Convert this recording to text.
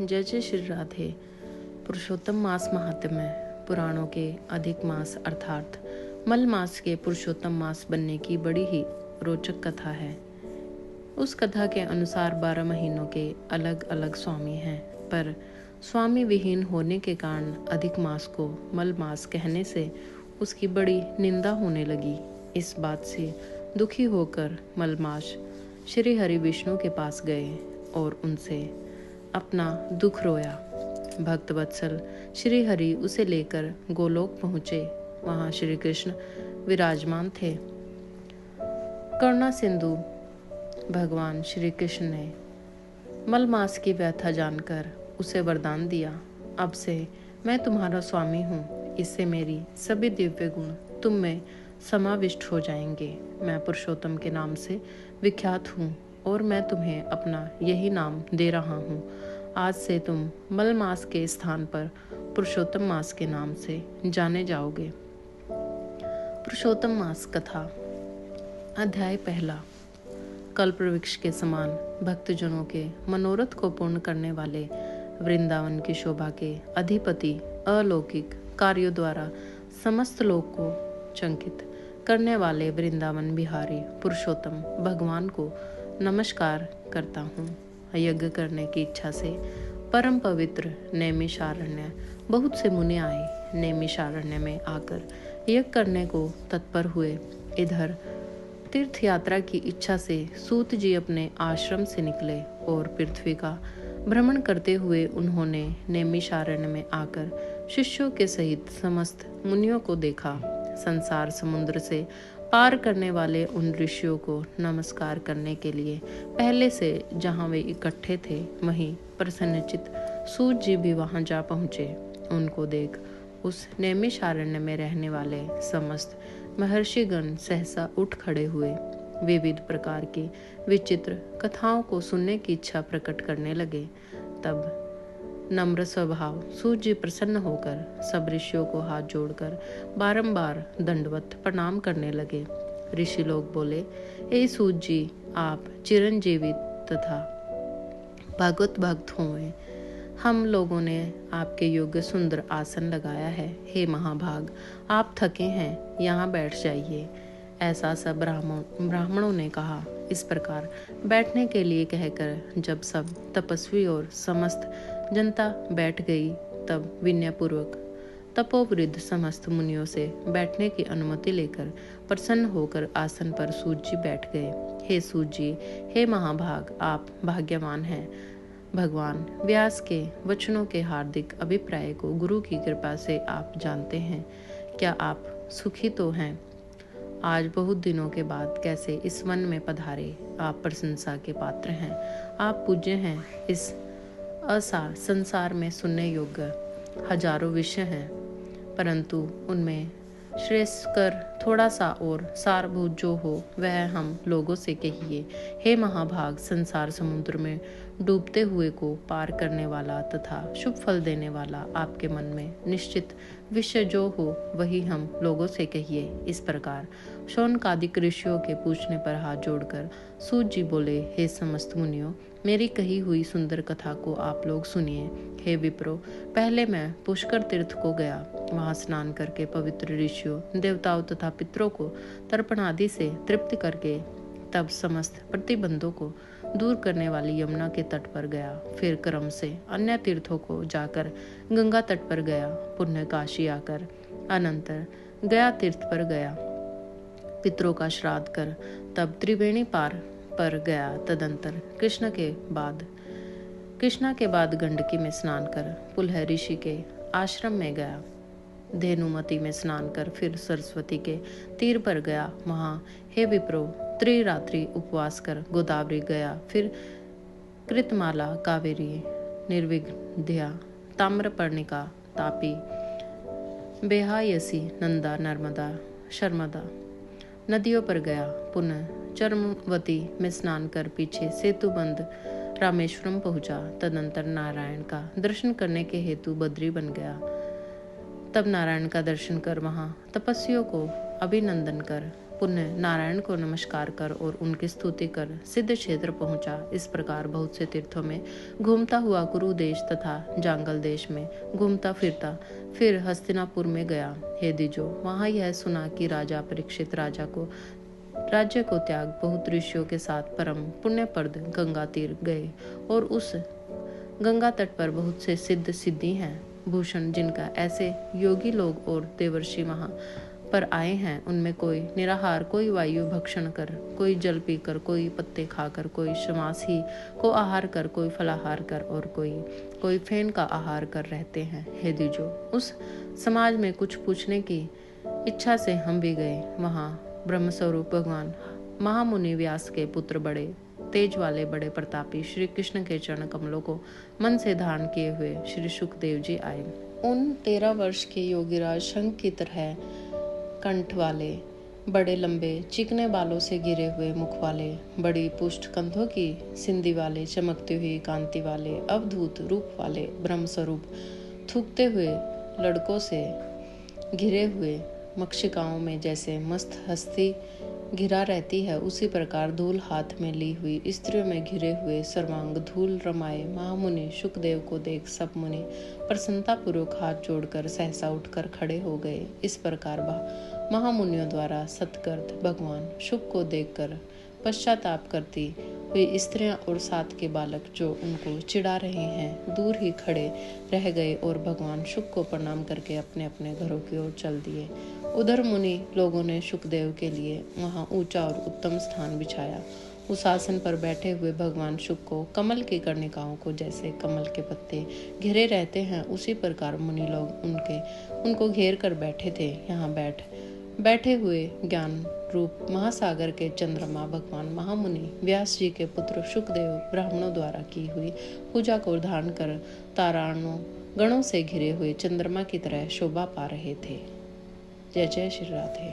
जय जय श्री राधे। पुरुषोत्तम मास महात्म्य। पुराणों के अधिक मास अर्थात मल मास के पुरुषोत्तम मास बनने की बड़ी ही रोचक कथा है। उस कथा के अनुसार 12 महीनों के अलग अलग स्वामी हैं, पर स्वामी विहीन होने के कारण अधिक मास को मल मास कहने से उसकी बड़ी निंदा होने लगी। इस बात से दुखी होकर मलमास श्री हरि विष्णु के पास गए और उनसे अपना दुख रोया। भक्त वत्सल श्री हरि उसे लेकर गोलोक पहुँचे। वहाँ श्री कृष्ण विराजमान थे। करुणा सिंधु भगवान श्री कृष्ण ने मलमास की व्यथा जानकर उसे वरदान दिया, अब से मैं तुम्हारा स्वामी हूँ। इससे मेरी सभी दिव्य गुण तुम में समाविष्ट हो जाएंगे। मैं पुरुषोत्तम के नाम से विख्यात हूँ और मैं तुम्हें अपना यही नाम दे रहा हूँ। आज से तुम मल मास के स्थान पर पुरुषोत्तम मास के नाम से जाने जाओगे। पुरुषोत्तम मास कथा। अध्याय पहला। कल्प वृक्ष के समान भक्तजनों के मनोरथ को पूर्ण करने वाले वृंदावन की शोभा के अधिपति अलौकिक कार्यों द्वारा समस्त लोक को चंकित करने वाले वृंदावन बिहारी पुरुषोत्तम भगवान को नमस्कार करता हूँ। यज्ञ करने की इच्छा से परम पवित्र नैमिषारण्य बहुत से मुनि आए। नैमिषारण्य में आकर यज्ञ करने को तत्पर हुए। इधर तीर्थ यात्रा की इच्छा से सूत जी अपने आश्रम से निकले और पृथ्वी का भ्रमण करते हुए उन्होंने नैमिषारण्य में आकर शिष्यों के सहित समस्त मुनियों को देखा। संसार समुद्र से पार करने वाले उन ऋषियों को नमस्कार करने के लिए पहले से जहाँ वे इकट्ठे थे वहीं प्रसन्नचित सूत जी भी वहाँ जा पहुँचे। उनको देख उस नैमिषारण्य में रहने वाले समस्त महर्षिगण सहसा उठ खड़े हुए। विविध प्रकार की विचित्र कथाओं को सुनने की इच्छा प्रकट करने लगे। तब नम्र स्वभाव सूत जी प्रसन्न होकर सब ऋषियों को हाथ जोड़कर बारंबार दंडवत प्रणाम करने लगे। ऋषि लोग बोले, हे सूत जी, आप चिरंजीवी तथा भागवत भक्त हुए। हम लोगों ने आपके योग्य सुंदर आसन लगाया है। हे महाभाग, आप थके हैं, यहाँ बैठ जाइए। ऐसा सब ब्राह्मणों ने कहा। इस प्रकार बैठने के लिए कहकर जब सब तपस्वी और समस्त जनता बैठ गई, तब विनयपूर्वक तपोवृद्ध समस्त मुनियों से बैठने की अनुमति लेकर प्रसन्न होकर आसन पर सूत जी बैठ गए। हे सूत जी, हे महाभाग, आप भाग्यवान हैं। भगवान व्यास के वचनों के हार्दिक अभिप्राय को गुरु की कृपा से आप जानते हैं। क्या आप सुखी तो हैं? आज बहुत दिनों के बाद कैसे इस वन में पधारे। आप प्रशंसा के पात्र हैं। आप पूज्य हैं। इस असार संसार में सुनने योग्य हजारों विषय हैं, परंतु उनमें श्रेष्ठ कर थोड़ा सा और सारभूत जो हो वह हम लोगों से कहिए। हे महाभाग, संसार समुद्र में डूबते हुए को पार करने वाला तथा शुभ फल देने वाला आपके मन में निश्चित विषय जो हो वही हम लोगों से कहिए। इस प्रकार शौनकादिक ऋषियों के पूछने पर हाथ जोड़कर सूत जी बोले, हे समस्त मुनियों, मेरी कही हुई सुंदर कथा को आप लोग सुनिए। हे विप्रो, पहले मैं पुष्कर तीर्थ को गया। वहां स्नान करके पवित्र ऋषियों, देवताओं तथा पितरों को तर्पण आदि से तृप्त करके तब समस्त प्रतिबंधों को दूर करने वाली यमुना के तट पर गया। फिर क्रम से अन्य तीर्थों को जाकर गंगा तट पर गया। पुण्य काशी आकर अनंतर गया तीर्थ पर गया, पितरों का श्राद्ध कर तब त्रिवेणी पार पर गया। तदंतर कृष्णा के बाद गंडकी में स्नान कर पुलह ऋषि के आश्रम में गया। धेनुमती में स्नान कर फिर सरस्वती के तीर पर गया। वहाँ हे विप्रो, त्रिरात्रि उपवास कर गोदावरी गया। फिर कृतमाला, कावेरी, निर्विघ्या, ताम्रपर्णिका, तापी, बेहायसी, नंदा, नर्मदा, शर्मदा नदियों पर गया। पुनः चरमवती में स्नान कर पीछे सेतुबंद रामेश्वरम पहुंचा। तदंतर नारायण का दर्शन करने के हेतु बद्री बन गया। तब नारायण का दर्शन कर वहां तपस्वियों को अभिनंदन कर पुनः नारायण को नमस्कार कर और उनकी स्तुति कर सिद्ध क्षेत्र पहुंचा। इस प्रकार बहुत से तीर्थों में घूमता हुआ कुरु देश तथा जांगल देश में घूमता फिरता फिर हस्तिनापुर में गया। हे द्विजो, वहां यह सुना कि राजा परीक्षित राज्य को त्याग बहुत ऋषियों के साथ परम पुण्यप्रद गंगा तीर गए और उस गंगा तट पर बहुत से सिद्ध सिद्धि हैं। भूषण जिनका ऐसे योगी लोग और देवर्षि वहां पर आए हैं, उनमें कोई निराहार, कोई वायु भक्षण कर, कोई जल पीकर, कोई पत्ते खाकर, कोई शमास ही को आहार कर, कोई फलाहार कर और कोई फेन का आहार कर रहते हैं। हे द्विजो, उस समाज में कुछ पूछने की इच्छा से हम भी गए। वहां ब्रह्मस्वरूप भगवान महामुनि व्यास के पुत्र, बड़े तेज वाले, बड़े प्रतापी श्री कृष्ण के चरण कमलों को मन से धारण किए हुए श्री सुखदेव जी आए। उन 13 वर्ष के योगीराज शंख की तरह कंठ वाले, बड़े लंबे चिकने बालों से घिरे हुए मुख वाले, बड़ी पुष्ट कंधों की सिंधी वाले, चमकती हुई कांति वाले, अवधूत रूप वाले, ब्रह्मस्वरूप थूकते हुए लड़कों से घिरे हुए, मक्षिकाओं में जैसे मस्त हस्ती घिरा रहती है, उसी प्रकार धूल हाथ में ली हुई स्त्रियों में घिरे हुए सर्वांग धूल रमाए महामुनि सुखदेव को देख सब मुनि प्रसन्नतापूर्वक हाथ जोड़कर सहसा उठकर खड़े हो गए। इस प्रकार महामुनियों द्वारा सत्कृत भगवान शुक को देखकर पश्चाताप करती हुई स्त्रियां और साथ के बालक जो उनको चिढ़ा रहे हैं, दूर ही खड़े रह गए और भगवान शुक को प्रणाम करके अपने अपने घरों की ओर चल दिए। उधर मुनि लोगों ने सुखदेव के लिए वहां ऊंचा और उत्तम स्थान बिछाया। उस आसन पर बैठे हुए भगवान शुक को कमल की कर्णिकाओं को जैसे कमल के पत्ते घेरे रहते हैं, उसी प्रकार मुनि लोग उनको घेर कर बैठे थे। यहाँ बैठे हुए ज्ञान रूप महासागर के चंद्रमा भगवान महामुनि व्यास जी के पुत्र सुखदेव ब्राह्मणों द्वारा की हुई पूजा को धारण कर ताराओं गणों से घिरे हुए चंद्रमा की तरह शोभा पा रहे थे। जय जय श्री राधे।